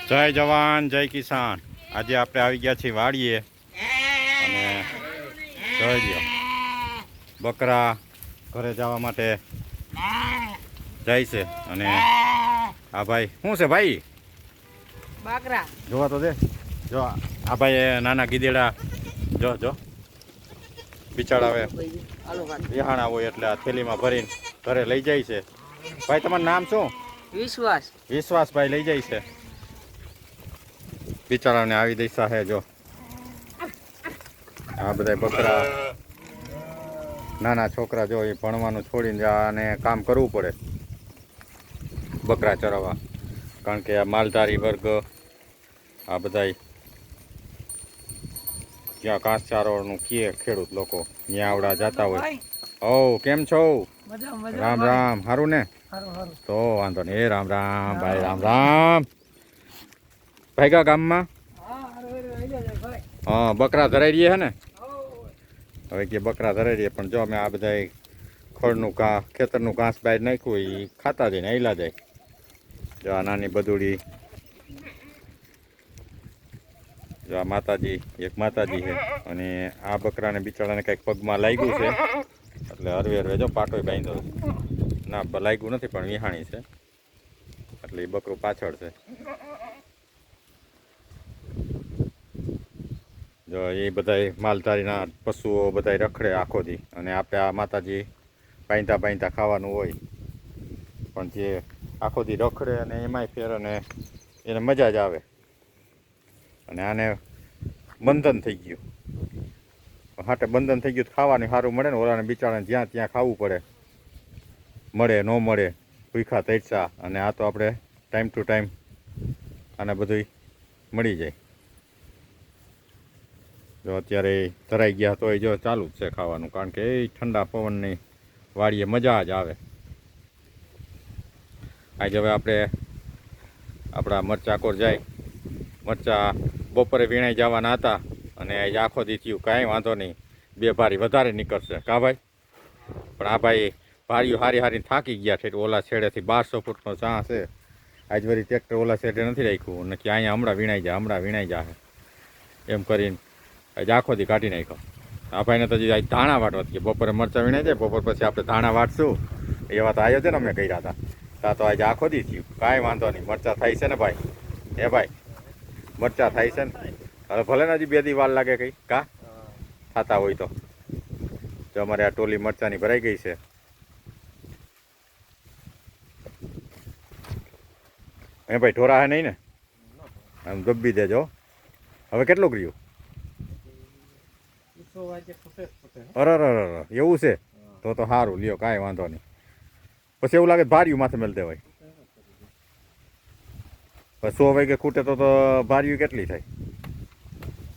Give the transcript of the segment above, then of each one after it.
જય જવાન જય કિસાન। આજે આપણે આવી ગયા છીએ વાડીએ અને જોઈ લો બકરા ઘરે જવા માટે જાય છે। અને આ ભાઈ શું છે ભાઈ? બકરા જોવા તો દે। જો આ ભાઈ નાના ગીદેડા જો બિચારા હવે વિહાણા હોય એટલે આ થેલીમાં ભરીને ઘરે લઈ જાય છે। ભાઈ તમારું નામ શું? વિશ્વાસ વિશ્વાસભાઈ લઈ જાય છે। બિચારાને આવી દશા છે। જો આ બધા બકરા નાના છોકરા જો એ ભણવાનું છોડીને અને કામ કરવું પડે બકરા ચરાવવા, કારણ કે આ માલધારી વર્ગ આ બધા જ્યાં ઘાસચારોનું કીએ ખેડૂત લોકો ત્યાં આવડા જતા હોય। ઓ કેમ છો? રામ રામ, સારું ને? તો વાંધો નહીં। એ રામ રામ ભાઈ, રામ રામ। ભાઈગા ગામમાં હા બકરા ધરાઈ રહીએ હે ને? હવે કે બકરા ધરાઈ રહીએ, પણ જો અમે આ બધા ખડનું ખેતરનું ઘાસ બહાર નાખ્યું એ ખાતા જાય ને હેલા જાય। જો આ નાની બદુડી, જો આ માતાજી, એક માતાજી છે। અને આ બકરાને બિચારાને કંઈક પગમાં લાગ્યું છે એટલે હરવે હરવે જો પાટોય બાંધ્યો છે। ના લાગ્યું નથી પણ વિહાણી છે એટલે એ બકરું પાછળ છે। જો એ બધા માલધારીના પશુઓ બધા રખડે આખો દી, અને આપણે આ માતાજી બાંધતા ખાવાનું હોય, પણ જે આખો દી રખડે અને એમાંય ફેર અને એને મજા જ આવે। અને આને બંધન થઈ ગયું, હાટે બંધન થઈ ગયું ખાવાનું સારું મળે ને, ઓલાને બિચારાને જ્યાં ત્યાં ખાવું પડે, મળે ન મળે ભૂખા તરસ્યા। અને આ તો આપણે ટાઈમ ટુ ટાઈમ આને બધું મળી જાય। જો અત્યારે ધરાઈ ગયા તોય જો ચાલુ જ છે ખાવાનું, કારણ કે એ ઠંડા પવનની વાડીએ મજા જ આવે। આજે હવે આપણે આપણા મરચા કોર જાય, મરચા બપોરે વીણાઈ જવાના હતા અને આજે આખો દી થયું કાંઈ વાંધો નહીં, 2 ભારી વધારે નીકળશે કા ભાઈ? પણ આ ભાઈ ભારીઓ હારી થાકી ગયા છે। ઓલા છેડેથી 1200 ફૂટનો ચા છે, આજ વળી ટ્રેક્ટર ઓલા છેડે નથી રાખ્યું, નક્કી અહીંયા હમણાં વીણાઈ જાય એમ કરીને આજે આખો દી કાઢી નાખ્યો। આ ભાઈને તો હજી ધાણા વાટવા કે બપોરે મરચાં વીણાઈ જાય, બપોર પછી આપણે ધાણા વાટશું એવા તો આયોજન અમે કર્યા હતા। તો આજે આખો દી થયું કાંઈ વાંધો નહીં, મરચાં થાય છે ને ભાઈ? એ ભાઈ મરચાં થાય છે ને? હવે ભલે ને હજી 2 દી વાર લાગે કંઈ કા થતા હોય તો। જો અમારે આ ટોલી મરચાંની ભરાઈ ગઈ છે। એ ભાઈ ઢોરા હે નહીં ને? આમ દબી દેજો। હવે કેટલું કર્યું? અરે એવું છે તો સારું, લ્યો કાંઈ વાંધો નહીં। પછી એવું લાગે ભાર્યું માથે મેળ દેવાય, પછી 100 વાગે ખૂટે તો ભાર્યું કેટલી થાય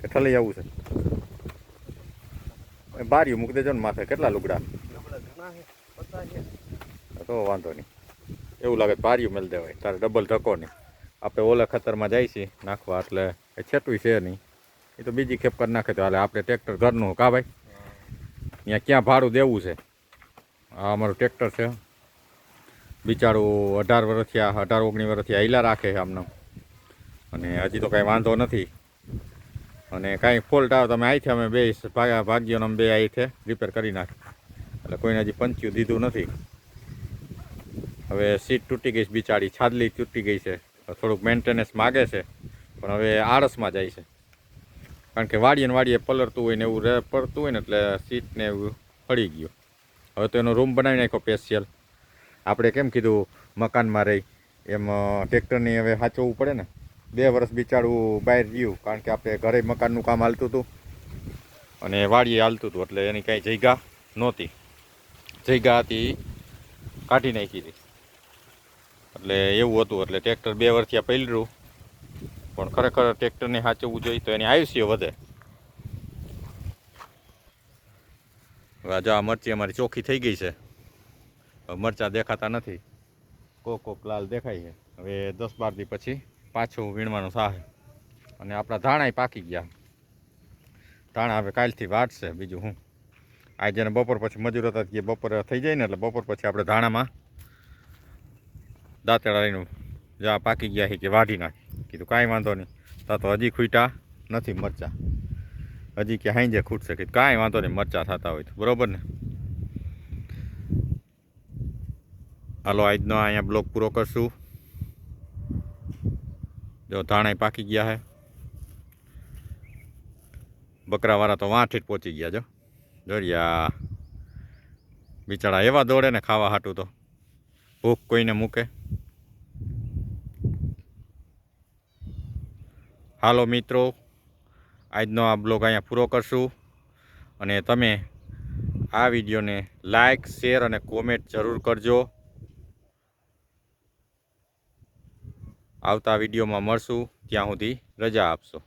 કે ઠલી આવું છે? ભાર્યું મૂકી દેજો ને માથે। કેટલા લુગડા? તો વાંધો નહીં, એવું લાગે ભાર્યું મેળ દેવાય, તારે ડબલ ધક્કો નહીં। આપણે ઓલા ખતરમાં જાય છે નાખવા એટલે એ છેટું છે નહીં, એ તો બીજી ખેપ કરી નાખે તો હાલે। આપણે ટ્રેક્ટર ઘરનું કા ભાઈ? અહીંયા ક્યાં ભાડું દેવું છે? આ અમારું ટ્રેક્ટર છે, બિચારું 18 વર્ષથી 19 વર્ષથી હાઈલા રાખે છે આમને, અને હજી તો કાંઈ વાંધો નથી। અને કાંઈ ફોલ્ટ આવે તમે અહીંથી અમે બે ભાગ્યોને અમે બે અહીંથી રિપેર કરી નાખી, એટલે કોઈને હજી પંચ્યું દીધું નથી। હવે સીટ તૂટી ગઈ છે બિચારી, છાદલી તૂટી ગઈ છે, થોડુંક મેન્ટેનન્સ માગે છે, પણ હવે આળસમાં જાય છે, કારણ કે વાડીએ પલળતું હોય ને એવું પડતું હોય ને એટલે સીટને એવું પડી ગયું। હવે તો એનો રૂમ બનાવી નાખ્યો સ્પેશિયલ। આપણે કેમ કીધું મકાનમાં રહી એમ ટ્રેક્ટરની હવે સાચવવું પડે ને। 2 વર્ષ બિચારું બહાર રહ્યું, કારણ કે આપણે ઘરે મકાનનું કામ હાલતું હતું અને વાડીએ હાલતું હતું, એટલે એની કાંઈ જગ્યા નહોતી, જગ્યા હતી કાઢી નાખી હતી, એટલે એવું હતું। એટલે ટ્રેક્ટર 2 વર્ષથી પલળ્યું, પણ ખરેખર ટ્રેક્ટરને સાચવવું જોઈએ તો એની આયુષ્ય વધે। હવે આજે આ મરચી અમારી ચોખ્ખી થઈ ગઈ છે, મરચાં દેખાતા નથી, કોક લાલ દેખાય છે। હવે 10-12 દી પછી પાછું વીણવાનું થાય, અને આપણા ધાણાય પાકી ગયા। ધાણા હવે કાલથી વાટશે, બીજું હું આજે ને બપોર પછી મજૂર હતા કે બપોરે થઈ જાય ને એટલે બપોર પછી આપણે ધાણામાં દાંતેડા લઈને જ્યાં પાકી ગયા છે કે વાઢી નાખી। કીધું કાંઈ વાંધો નહીં. તો હજી ખૂટ્યા નથી મરચાં, હજી કે હાંજે ખૂટશે. કીધું કાંઈ વાંધો નહીં, મરચાં થતા હોય તો બરાબર ને. હાલો આજનો અહીંયા બ્લોગ પૂરો કરશું. જો ધાણા પાકી ગયા છે, બકરાવાળા તો વાંઠ જ પહોંચી ગયા. જો જોરિયા બિચારા એવા દોડે ને ખાવા હાટું, તો ભૂખ કોઈને મૂકે. હાલો મિત્રો, આજનો આ બ્લોગ અહીંયા પૂરો કરશું. અને તમે આ વિડીયોને લાઈક, શેર અને કોમેન્ટ જરૂર કરજો. આવતા વિડીયોમાં મળશું, ત્યાં સુધી રજા આપશો.